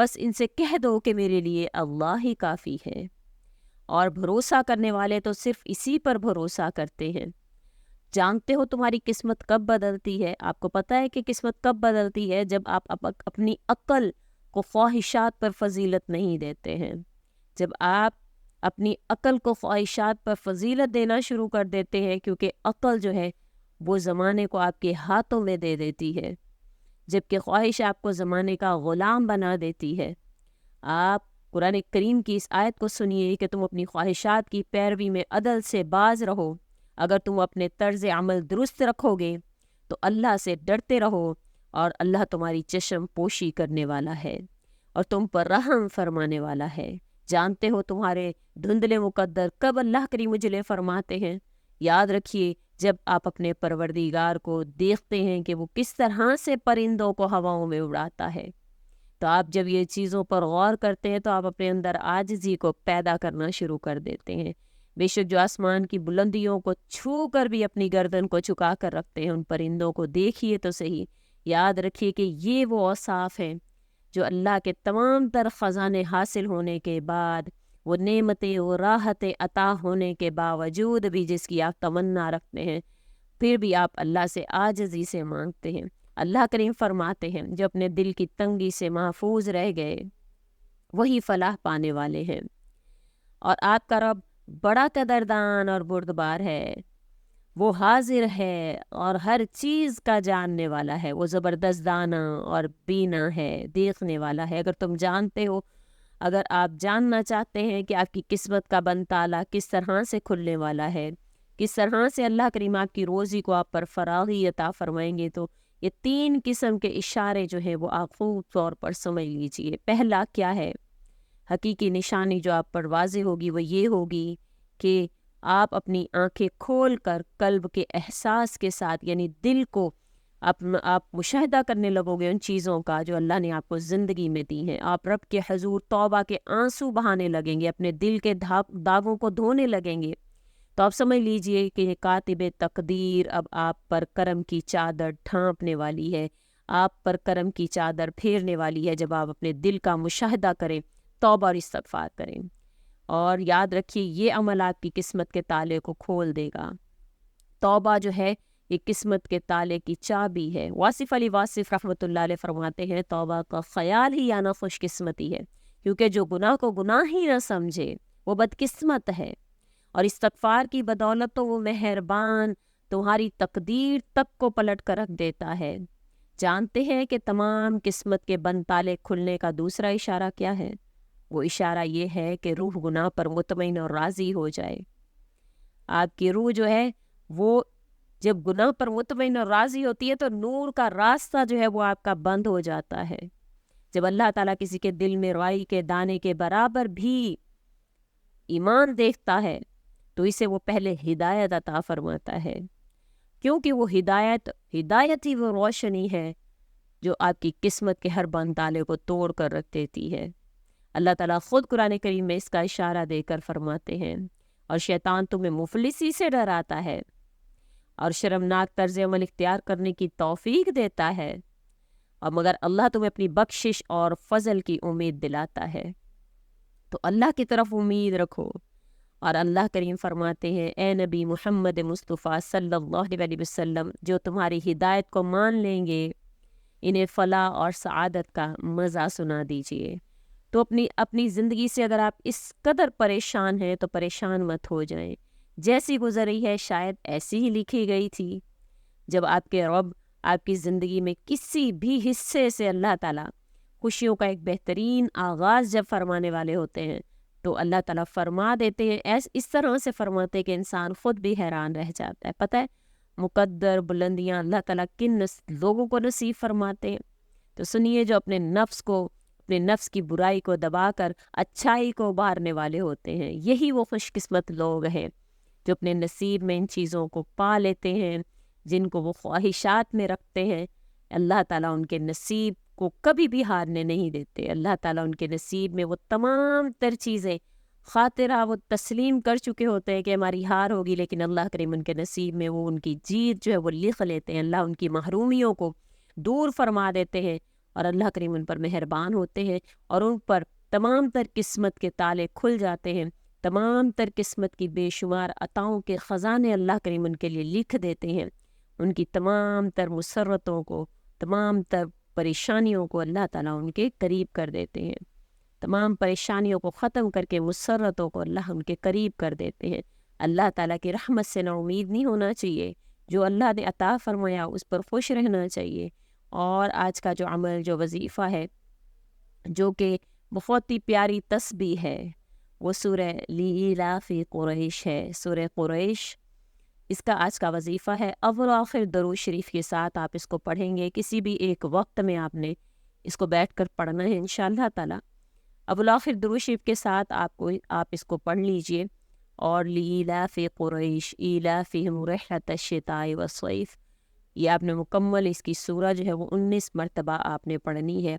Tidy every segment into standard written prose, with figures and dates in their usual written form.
بس ان سے کہہ دو کہ میرے لیے اللہ ہی کافی ہے، اور بھروسہ کرنے والے تو صرف اسی پر بھروسہ کرتے ہیں۔ جانتے ہو تمہاری قسمت کب بدلتی ہے؟ آپ کو پتہ ہے کہ قسمت کب بدلتی ہے؟ جب آپ اپنی عقل کو خواہشات پر فضیلت نہیں دیتے ہیں، جب آپ اپنی عقل کو خواہشات پر فضیلت دینا شروع کر دیتے ہیں، کیونکہ عقل جو ہے وہ زمانے کو آپ کے ہاتھوں میں دے دیتی ہے، جبکہ خواہش آپ کو زمانے کا غلام بنا دیتی ہے۔ آپ قرآن کریم کی اس آیت کو سنیے کہ تم اپنی خواہشات کی پیروی میں عدل سے باز رہو۔ اگر تم اپنے طرز عمل درست رکھو گے تو اللہ سے ڈرتے رہو، اور اللہ تمہاری چشم پوشی کرنے والا ہے اور تم پر رحم فرمانے والا ہے۔ جانتے ہو تمہارے دھندلے مقدر کب اللہ کریم اجلے فرماتے ہیں؟ یاد رکھیے، جب آپ اپنے پروردگار کو دیکھتے ہیں کہ وہ کس طرح سے پرندوں کو ہواؤں میں اڑاتا ہے، تو آپ جب یہ چیزوں پر غور کرتے ہیں تو آپ اپنے اندر عاجزی کو پیدا کرنا شروع کر دیتے ہیں۔ بے شک جو آسمان کی بلندیوں کو چھو کر بھی اپنی گردن کو جھکا کر رکھتے ہیں، ان پرندوں کو دیکھیے تو صحیح۔ یاد رکھیے کہ یہ وہ اوصاف ہیں جو اللہ کے تمام تر خزانے حاصل ہونے کے بعد، وہ نعمتیں وہ راحتیں عطا ہونے کے باوجود بھی جس کی آپ تمنا رکھتے ہیں، پھر بھی آپ اللہ سے عاجزی سے مانگتے ہیں۔ اللہ کریم فرماتے ہیں جو اپنے دل کی تنگی سے محفوظ رہ گئے وہی فلاح پانے والے ہیں۔ اور آپ کا رب بڑا قدردان اور بردبار ہے، وہ حاضر ہے اور ہر چیز کا جاننے والا ہے، وہ زبردست دانا اور بینا ہے، دیکھنے والا ہے۔ اگر تم جانتے ہو، اگر آپ جاننا چاہتے ہیں کہ آپ کی قسمت کا بند تالا کس طرح سے کھلنے والا ہے، کس طرح سے اللہ کریم آپ کی روزی کو آپ پر فراغی عطا فرمائیں گے، تو یہ 3 قسم کے اشارے جو ہیں وہ آپ خوب طور پر سمجھ لیجئے۔ پہلا کیا ہے؟ حقیقی نشانی جو آپ پر واضح ہوگی وہ یہ ہوگی کہ آپ اپنی آنکھیں کھول کر قلب کے احساس کے ساتھ، یعنی دل کو آپ مشاہدہ کرنے لگو گے ان چیزوں کا جو اللہ نے آپ کو زندگی میں دی ہیں۔ آپ رب کے حضور توبہ کے آنسو بہانے لگیں گے، اپنے دل کے داغوں کو دھونے لگیں گے، تو آپ سمجھ لیجئے کہ یہ کاتب تقدیر اب آپ پر کرم کی چادر ڈھانپنے والی ہے، آپ پر کرم کی چادر پھیرنے والی ہے جب آپ اپنے دل کا مشاہدہ کریں، توبہ اور استغفار کریں۔ اور یاد رکھیے یہ عمل آپ کی قسمت کے تالے کو کھول دے گا۔ توبہ جو ہے یہ قسمت کے تالے کی چابی ہے۔ واصف علی واصف رحمۃ اللہ علیہ فرماتے ہیں توبہ کا خیال ہی آنا خوش قسمتی ہے، کیونکہ جو گناہ کو گناہ ہی نہ سمجھے وہ بدقسمت ہے، اور استغفار کی بدولت تو وہ مہربان تمہاری تقدیر تک کو پلٹ کر رکھ دیتا ہے۔ جانتے ہیں کہ تمام قسمت کے بند تالے کھلنے کا دوسرا اشارہ کیا ہے؟ وہ اشارہ یہ ہے کہ روح گناہ پر مطمئن اور راضی ہو جائے۔ آپ کی روح جو ہے وہ جب گناہ پر مطمئن اور راضی ہوتی ہے تو نور کا راستہ جو ہے وہ آپ کا بند ہو جاتا ہے۔ جب اللہ تعالیٰ کسی کے دل میں رائی کے دانے کے برابر بھی ایمان دیکھتا ہے تو اسے وہ پہلے ہدایت عطا فرماتا ہے، کیونکہ وہ ہدایت ہی وہ روشنی ہے جو آپ کی قسمت کے ہر بند تالے کو توڑ کر رکھ دیتی ہے۔ اللہ تعالیٰ خود قرآن کریم میں اس کا اشارہ دے کر فرماتے ہیں، اور شیطان تمہیں مفلسی سے ڈراتا ہے اور شرمناک طرز عمل اختیار کرنے کی توفیق دیتا ہے، اور مگر اللہ تمہیں اپنی بخشش اور فضل کی امید دلاتا ہے، تو اللہ کی طرف امید رکھو۔ اور اللہ کریم فرماتے ہیں اے نبی محمد مصطفیٰ صلی اللہ علیہ وسلم، جو تمہاری ہدایت کو مان لیں گے انہیں فلاح اور سعادت کا مزہ سنا دیجئے۔ تو اپنی زندگی سے اگر آپ اس قدر پریشان ہیں تو پریشان مت ہو جائیں، جیسی گزری ہے شاید ایسی ہی لکھی گئی تھی۔ جب آپ کے رب آپ کی زندگی میں کسی بھی حصے سے اللہ تعالیٰ خوشیوں کا ایک بہترین آغاز جب فرمانے والے ہوتے ہیں تو اللہ تعالیٰ فرما دیتے ہیں، اس طرح سے فرماتے ہیں کہ انسان خود بھی حیران رہ جاتا ہے۔ پتہ ہے مقدر بلندیاں اللہ تعالیٰ کن لوگوں کو نصیب فرماتے ہیں؟ تو سنیے، جو اپنے نفس کی برائی کو دبا کر اچھائی کو ابھارنے والے ہوتے ہیں، یہی وہ خوش قسمت لوگ ہیں جو اپنے نصیب میں ان چیزوں کو پا لیتے ہیں جن کو وہ خواہشات میں رکھتے ہیں۔ اللہ تعالیٰ ان کے نصیب کو کبھی بھی ہارنے نہیں دیتے۔ اللہ تعالیٰ ان کے نصیب میں وہ تمام تر چیزیں خاطرہ وہ تسلیم کر چکے ہوتے ہیں کہ ہماری ہار ہوگی، لیکن اللہ کریم ان کے نصیب میں وہ ان کی جیت جو ہے وہ لکھ لیتے ہیں۔ اللہ ان کی محرومیوں کو دور فرما دیتے ہیں، اور اللہ کریم ان پر مہربان ہوتے ہیں اور ان پر تمام تر قسمت کے تالے کھل جاتے ہیں، تمام تر قسمت کی بے شمار عطاؤں کے خزانے اللہ کریم ان کے لیے لکھ دیتے ہیں، ان کی تمام تر مسرتوں کو، تمام تر پریشانیوں کو اللہ تعالیٰ ان کے قریب کر دیتے ہیں، تمام پریشانیوں کو ختم کر کے مسرتوں کو اللہ ان کے قریب کر دیتے ہیں۔ اللہ تعالیٰ کی رحمت سے نا امید نہیں ہونا چاہیے، جو اللہ نے عطا فرمایا اس پر خوش رہنا چاہیے۔ اور آج کا جو عمل، جو وظیفہ ہے، جو کہ بہت ہی پیاری تسبیح ہے، وہ سورہ لإلاف قریش ہے، سورہ قریش، اس کا آج کا وظیفہ ہے۔ اول و آخر درود شریف کے ساتھ آپ اس کو پڑھیں گے، کسی بھی ایک وقت میں آپ نے اس کو بیٹھ کر پڑھنا ہے انشاءاللہ تعالی۔ اول و آخر درود شریف کے ساتھ آپ اس کو پڑھ لیجئے۔ اور لإلاف قریش إیلافہم رحلۃ الشتاء والصیف، یہ آپ نے مکمل اس کی سورہ جو ہے وہ 19 مرتبہ آپ نے پڑھنی ہے۔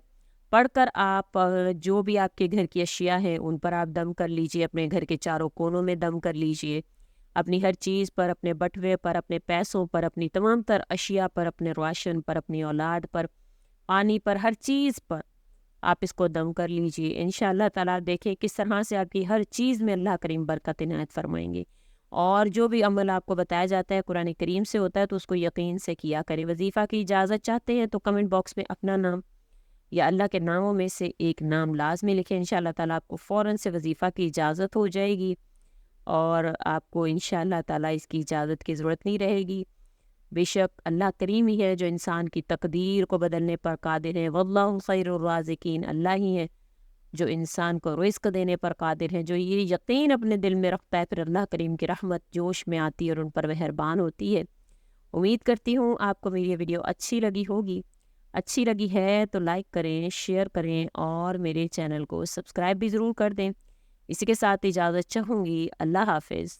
پڑھ کر آپ جو بھی آپ کے گھر کی اشیاء ہیں ان پر آپ دم کر لیجئے، اپنے گھر کے چاروں کونوں میں دم کر لیجئے، اپنی ہر چیز پر، اپنے بٹوے پر، اپنے پیسوں پر، اپنی تمام تر اشیاء پر، اپنے راشن پر، اپنی اولاد پر، پانی پر، ہر چیز پر آپ اس کو دم کر لیجئے۔ انشاءاللہ تعالیٰ دیکھیں کس طرح سے آپ کی ہر چیز میں اللہ کریم برکت عنایت فرمائیں گے۔ اور جو بھی عمل آپ کو بتایا جاتا ہے قرآن کریم سے ہوتا ہے تو اس کو یقین سے کیا کریں۔ وظیفہ کی اجازت چاہتے ہیں تو کمنٹ باکس میں اپنا نام یا اللہ کے ناموں میں سے ایک نام لازمی لکھیں، انشاءاللہ تعالیٰ آپ کو فوراً سے وظیفہ کی اجازت ہو جائے گی اور آپ کو انشاءاللہ تعالیٰ اس کی اجازت کی ضرورت نہیں رہے گی۔ بے شک اللہ کریم ہی ہے جو انسان کی تقدیر کو بدلنے پر قادر ہے، واللہ خیر الرازقین، اللہ ہی ہے جو انسان کو رزق دینے پر قادر ہے۔ جو یہ یقین اپنے دل میں رکھتا ہے پھر اللہ کریم کی رحمت جوش میں آتی ہے اور ان پر مہربان ہوتی ہے۔ امید کرتی ہوں آپ کو میری یہ ویڈیو اچھی لگی ہوگی، اچھی لگی ہے تو لائک کریں، شیئر کریں اور میرے چینل کو سبسکرائب بھی ضرور کر دیں۔ اسی کے ساتھ اجازت چاہوں گی، اللہ حافظ۔